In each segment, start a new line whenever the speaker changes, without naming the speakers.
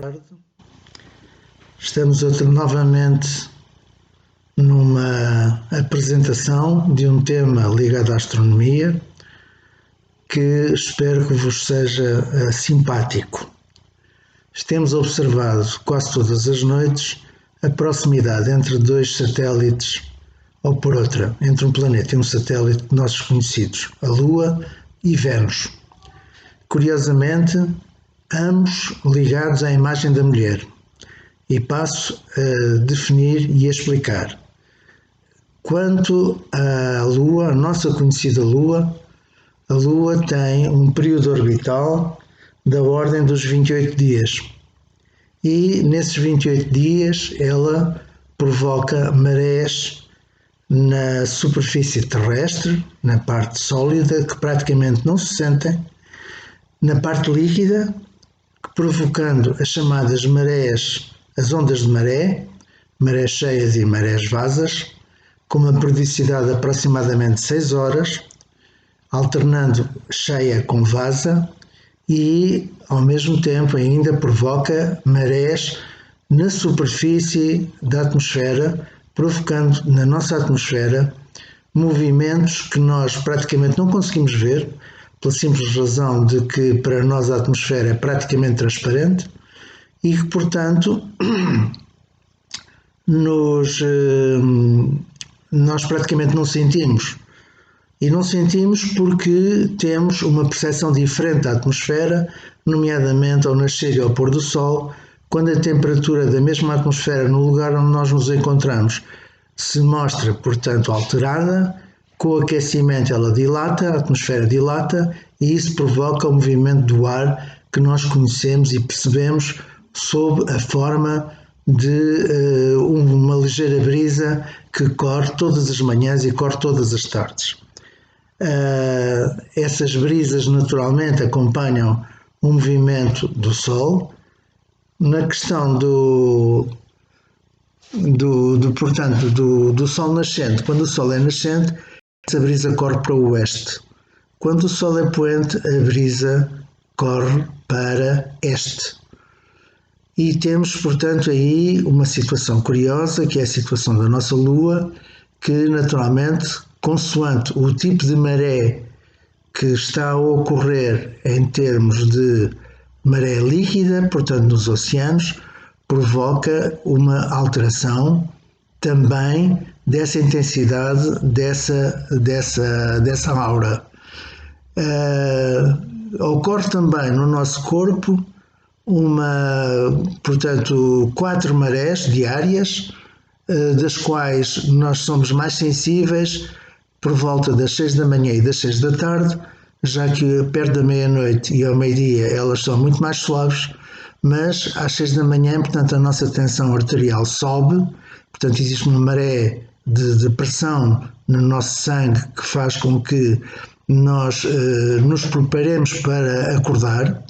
tarde. Estamos novamente numa apresentação de um tema ligado à astronomia que espero que vos seja simpático. Temos observado quase todas as noites a proximidade entre dois satélites, ou por outra, entre um planeta e um satélite de nossos conhecidos, a Lua e Vênus. Curiosamente, ambos ligados à imagem da mulher. E passo a definir e a explicar. Quanto à Lua, a nossa conhecida Lua, a Lua tem um período orbital da ordem dos 28 dias. E nesses 28 dias ela provoca marés na superfície terrestre, na parte sólida, que praticamente não se sentem, na parte líquida, provocando as chamadas marés, as ondas de marés cheias e marés vasas, com uma periodicidade de aproximadamente 6 horas, alternando cheia com vasa e, ao mesmo tempo, ainda provoca marés na superfície da atmosfera, provocando na nossa atmosfera movimentos que nós praticamente não conseguimos ver, pela simples razão de que para nós a atmosfera é praticamente transparente e que, portanto, nós praticamente não sentimos. E não sentimos porque temos uma percepção diferente da atmosfera, nomeadamente ao nascer e ao pôr do sol, quando a temperatura da mesma atmosfera no lugar onde nós nos encontramos se mostra, portanto, alterada. Com o aquecimento ela dilata, a atmosfera dilata, e isso provoca o movimento do ar que nós conhecemos e percebemos sob a forma de uma ligeira brisa que corre todas as manhãs e corre todas as tardes. Essas brisas naturalmente acompanham o movimento do Sol. Na questão do Sol nascente, quando o Sol é nascente, essa brisa corre para o oeste. Quando o Sol é poente, a brisa corre para este. E temos, portanto, aí uma situação curiosa, que é a situação da nossa Lua, que naturalmente, consoante o tipo de maré que está a ocorrer em termos de maré líquida, portanto nos oceanos, provoca uma alteração também dessa intensidade, dessa aura. Ocorre também no nosso corpo portanto, 4 marés diárias, das quais nós somos mais sensíveis por volta das 6 da manhã e das 6 da tarde, já que perto da meia-noite e ao meio-dia elas são muito mais suaves, mas às 6 da manhã, portanto, a nossa tensão arterial sobe, portanto, existe uma maré de pressão no nosso sangue que faz com que nós nos preparemos para acordar,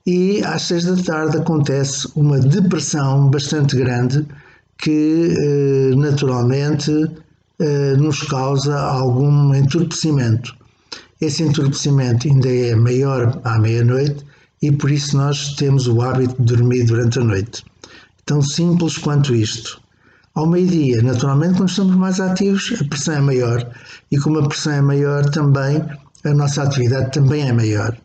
e às 6 da tarde acontece uma depressão bastante grande que naturalmente nos causa algum entorpecimento. Esse entorpecimento ainda é maior à meia-noite e por isso nós temos o hábito de dormir durante a noite. Tão simples quanto isto. Ao meio-dia, naturalmente, quando estamos mais ativos, a pressão é maior e como a pressão é maior também, a nossa atividade também é maior.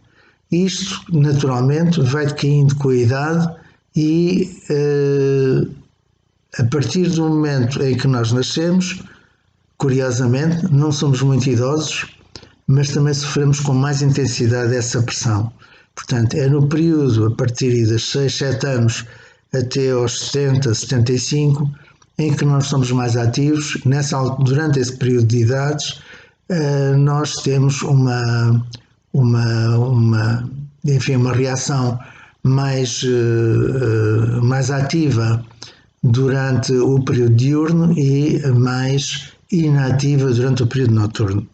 Isto, naturalmente, vai decaindo com a idade e a partir do momento em que nós nascemos, curiosamente, não somos muito idosos, mas também sofremos com mais intensidade essa pressão. Portanto, é no período a partir das 6, 7 anos até aos 70, 75, em que nós somos mais ativos. Durante esse período de idades, nós temos uma reação mais ativa durante o período diurno e mais inativa durante o período noturno.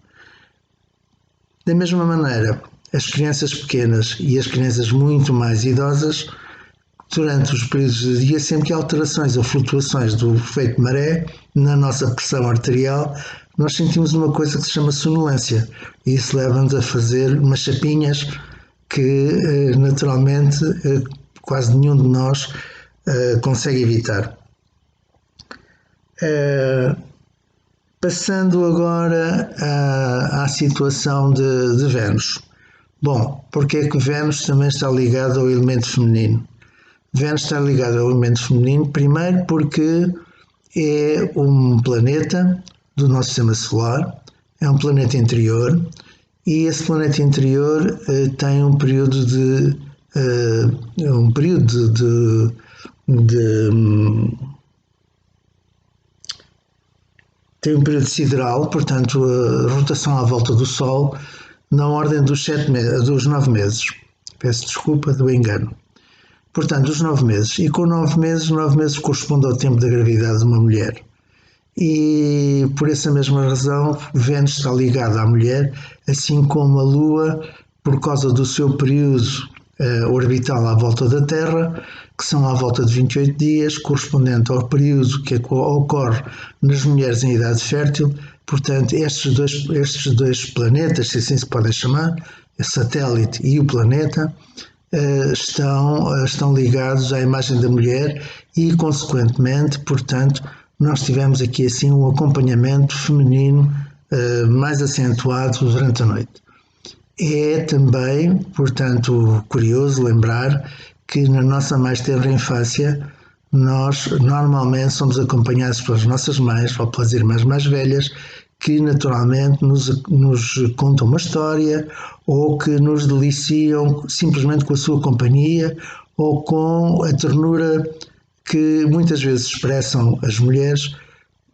Da mesma maneira, as crianças pequenas e as crianças muito mais idosas, durante os períodos de dia, sempre que há alterações ou flutuações do efeito maré na nossa pressão arterial, nós sentimos uma coisa que se chama sonolência. E isso leva-nos a fazer umas chapinhas que, naturalmente, quase nenhum de nós consegue evitar. Passando agora à situação de Vênus. Bom, porque é que Vênus também está ligado ao elemento feminino? Vênus está ligado ao elemento feminino, primeiro porque é um planeta do nosso sistema solar, é um planeta interior, e esse planeta interior tem um período tem um período sideral, portanto a rotação à volta do Sol na ordem dos 9 meses. Peço desculpa do engano. Portanto, os 9 meses. E com 9 meses corresponde ao tempo da gravidade de uma mulher. E por essa mesma razão, Vênus está ligada à mulher, assim como a Lua, por causa do seu período orbital à volta da Terra, que são à volta de 28 dias, correspondente ao período que ocorre nas mulheres em idade fértil. Portanto, estes dois planetas, se assim se podem chamar, o satélite e o planeta, estão ligados à imagem da mulher e, consequentemente, portanto, nós tivemos aqui assim um acompanhamento feminino mais acentuado durante a noite. É também, portanto, curioso lembrar que na nossa mais tenra infância nós normalmente somos acompanhados pelas nossas mães ou pelas irmãs mais velhas que naturalmente nos contam uma história ou que nos deliciam simplesmente com a sua companhia ou com a ternura que muitas vezes expressam as mulheres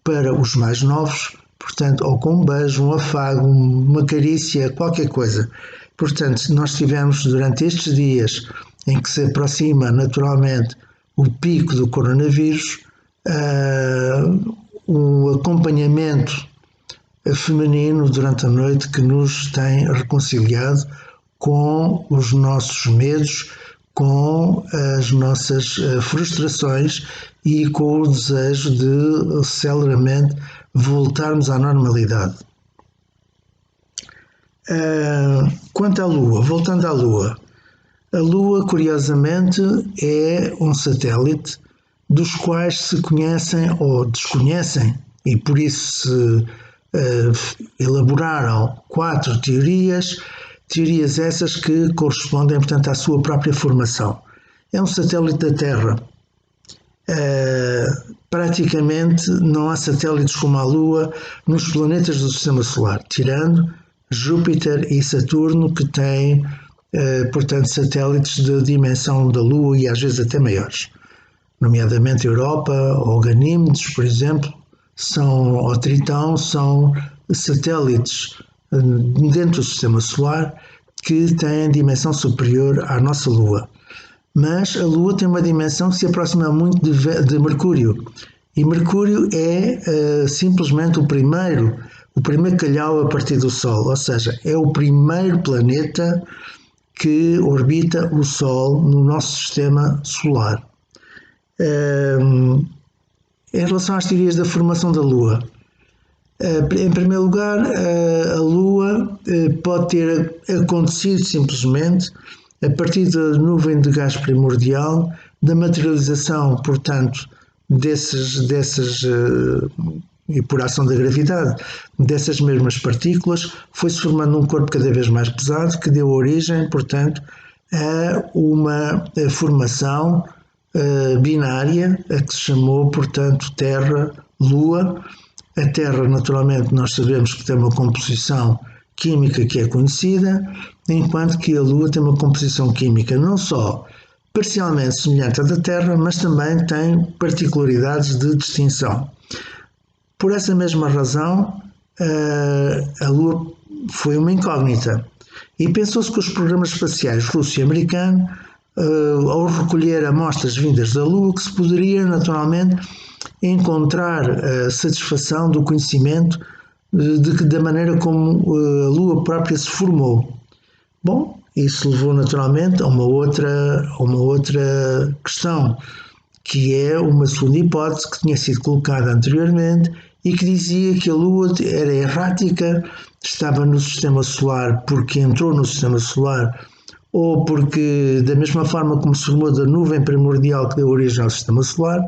para os mais novos, portanto, ou com um beijo, um afago, uma carícia, qualquer coisa. Portanto, nós tivemos durante estes dias em que se aproxima naturalmente o pico do coronavírus, um acompanhamento feminino durante a noite que nos tem reconciliado com os nossos medos, com as nossas frustrações e com o desejo de celeramente voltarmos à normalidade. Quanto à Lua, voltando à Lua, a Lua, curiosamente, é um satélite dos quais se conhecem ou desconhecem, e por isso se elaboraram 4 teorias essas que correspondem, portanto, à sua própria formação. É um satélite da Terra. Praticamente não há satélites como a Lua nos planetas do Sistema Solar, tirando Júpiter e Saturno, que têm, portanto, satélites de dimensão da Lua e às vezes até maiores, nomeadamente a Europa ou Ganímedes, por exemplo, ou Tritão, são satélites dentro do Sistema Solar que têm dimensão superior à nossa Lua. Mas a Lua tem uma dimensão que se aproxima muito de Mercúrio. E Mercúrio é simplesmente o primeiro calhau a partir do Sol, ou seja, é o primeiro planeta que orbita o Sol no nosso sistema solar. Em relação às teorias da formação da Lua, em primeiro lugar, a Lua pode ter acontecido simplesmente a partir da nuvem de gás primordial, da materialização, portanto, e por ação da gravidade, dessas mesmas partículas, foi-se formando um corpo cada vez mais pesado que deu origem, portanto, a uma formação binária, a que se chamou, portanto, Terra-Lua. A Terra, naturalmente, nós sabemos que tem uma composição química que é conhecida, enquanto que a Lua tem uma composição química não só parcialmente semelhante à da Terra, mas também tem particularidades de distinção. Por essa mesma razão, a Lua foi uma incógnita. E pensou-se que os programas espaciais russo e americano, ao recolher amostras vindas da Lua, que se poderia naturalmente encontrar a satisfação do conhecimento da maneira como a Lua própria se formou. Bom, isso levou naturalmente a uma outra questão, que é uma segunda hipótese que tinha sido colocada anteriormente e que dizia que a Lua era errática, estava no Sistema Solar porque entrou no Sistema Solar ou porque, da mesma forma como se formou da nuvem primordial que deu origem ao Sistema Solar,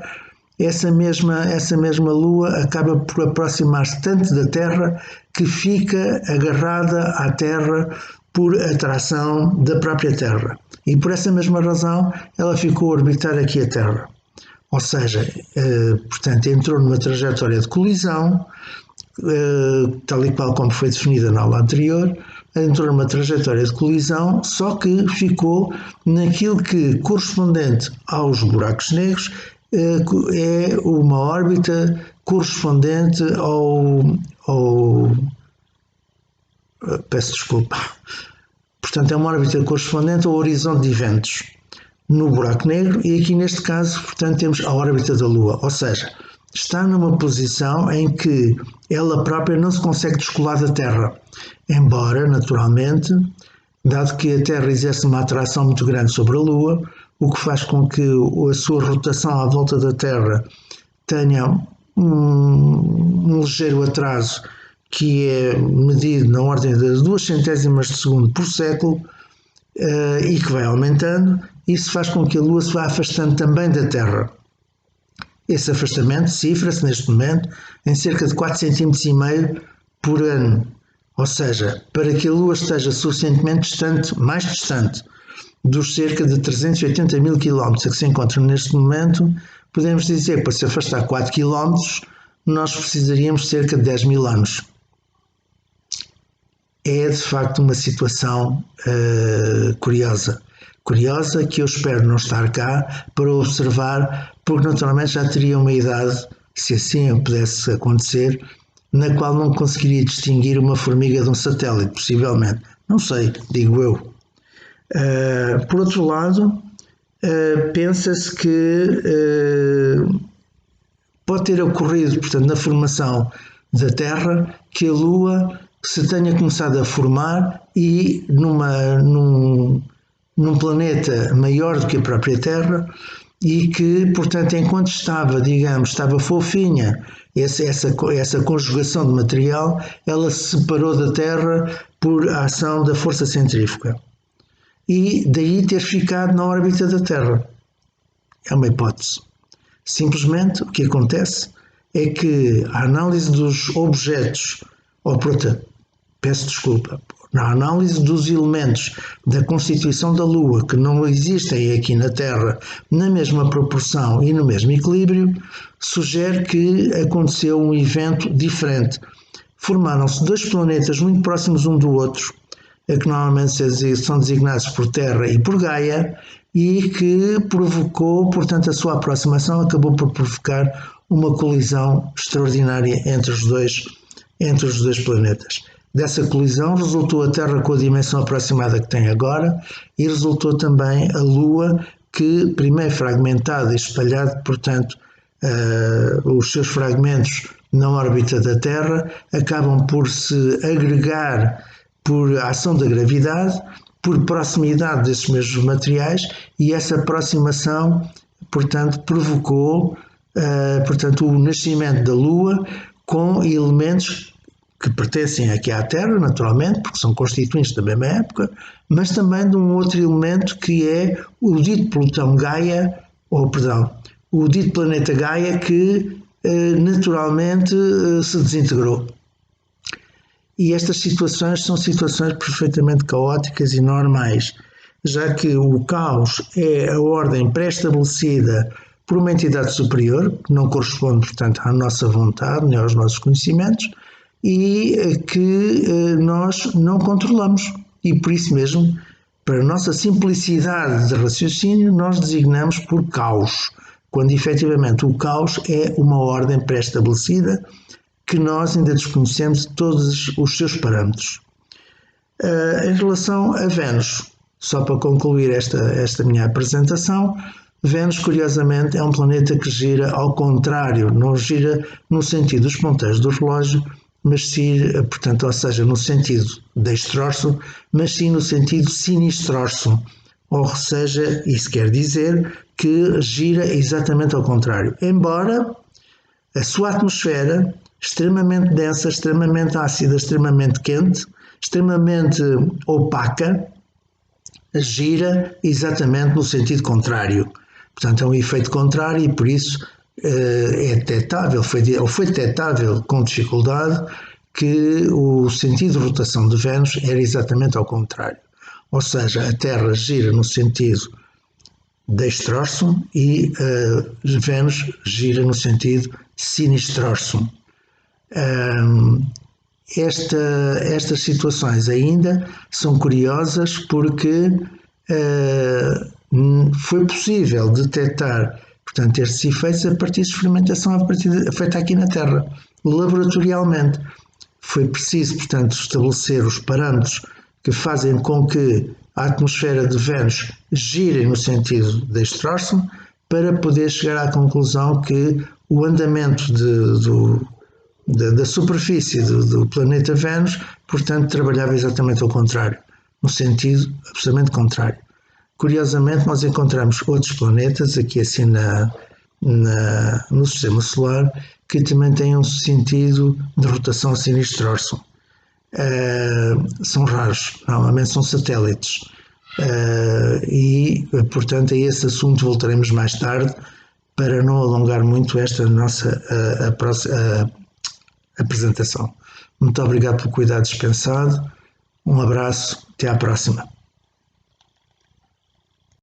essa mesma Lua acaba por aproximar-se tanto da Terra que fica agarrada à Terra por atração da própria Terra. E por essa mesma razão ela ficou a orbitar aqui a Terra. Ou seja, portanto, entrou numa trajetória de colisão, tal e qual como foi definida na aula anterior, entrou numa trajetória de colisão, só que ficou naquilo que, correspondente aos buracos negros, é uma órbita correspondente peço desculpa. Portanto, é uma órbita correspondente ao horizonte de eventos no buraco negro, e aqui neste caso, portanto, temos a órbita da Lua, ou seja, está numa posição em que ela própria não se consegue descolar da Terra, embora, naturalmente, dado que a Terra exerce uma atração muito grande sobre a Lua, o que faz com que a sua rotação à volta da Terra tenha um ligeiro atraso que é medido na ordem das 2 centésimas de segundo por século, e que vai aumentando. Isso faz com que a Lua se vá afastando também da Terra. Esse afastamento cifra-se neste momento em cerca de 4,5 cm por ano. Ou seja, para que a Lua esteja suficientemente distante, mais distante dos cerca de 380 mil km a que se encontra neste momento, podemos dizer que para se afastar 4 km nós precisaríamos de cerca de 10 mil anos. É de facto uma situação curiosa que eu espero não estar cá para observar, porque naturalmente já teria uma idade, se assim pudesse acontecer, na qual não conseguiria distinguir uma formiga de um satélite, possivelmente. Não sei, digo eu. Por outro lado, pensa-se que pode ter ocorrido, portanto, na formação da Terra, que a Lua se tenha começado a formar e num planeta maior do que a própria Terra, e que, portanto, enquanto estava fofinha essa conjugação de material, ela se separou da Terra por ação da força centrífuga. E daí ter ficado na órbita da Terra. É uma hipótese. Simplesmente o que acontece é que a análise dos objetos, peço desculpa, na análise dos elementos da constituição da Lua que não existem aqui na Terra na mesma proporção e no mesmo equilíbrio, sugere que aconteceu um evento diferente. Formaram-se 2 planetas muito próximos um do outro, que normalmente são designados por Terra e por Gaia, e que provocou, portanto, a sua aproximação acabou por provocar uma colisão extraordinária entre os dois planetas. Dessa colisão resultou a Terra com a dimensão aproximada que tem agora, e resultou também a Lua, que primeiro fragmentada e espalhada, portanto, os seus fragmentos na órbita da Terra acabam por se agregar por ação da gravidade, por proximidade desses mesmos materiais, e essa aproximação, portanto, provocou o nascimento da Lua com elementos que pertencem aqui à Terra, naturalmente, porque são constituintes da mesma época, mas também de um outro elemento que é o dito o dito planeta Gaia, que naturalmente se desintegrou. E estas situações são situações perfeitamente caóticas e normais, já que o caos é a ordem pré-estabelecida por uma entidade superior, que não corresponde, portanto, à nossa vontade nem aos nossos conhecimentos, e que nós não controlamos. E por isso mesmo, para a nossa simplicidade de raciocínio, nós designamos por caos, quando efetivamente o caos é uma ordem pré-estabelecida que nós ainda desconhecemos todos os seus parâmetros. Em relação a Vênus, só para concluir esta minha apresentação, Vênus, curiosamente, é um planeta que gira ao contrário, não gira no sentido dos ponteiros do relógio, mas sim, portanto, ou seja, no sentido dextrorso, mas sim no sentido sinistrorso. Ou seja, isso quer dizer que gira exatamente ao contrário. Embora a sua atmosfera, extremamente densa, extremamente ácida, extremamente quente, extremamente opaca, gira exatamente no sentido contrário. Portanto, é um efeito contrário e por isso é detectável, foi detectável com dificuldade que o sentido de rotação de Vênus era exatamente ao contrário. Ou seja, a Terra gira no sentido dextrorsum e Vênus gira no sentido sinistrorsum. Estas situações ainda são curiosas porque foi possível detectar, portanto, estes efeitos a partir de experimentação feita aqui na Terra, laboratorialmente. Foi preciso, portanto, estabelecer os parâmetros que fazem com que a atmosfera de Vênus gire no sentido deste troço para poder chegar à conclusão que o andamento da superfície do planeta Vênus, portanto, trabalhava exatamente ao contrário, no sentido absolutamente contrário. Curiosamente, nós encontramos outros planetas aqui assim no sistema solar que também têm um sentido de rotação sinistrorsum. São raros, normalmente são satélites. E, portanto, a esse assunto voltaremos mais tarde para não alongar muito esta nossa apresentação. Muito obrigado pelo cuidado dispensado. Um abraço, até à próxima.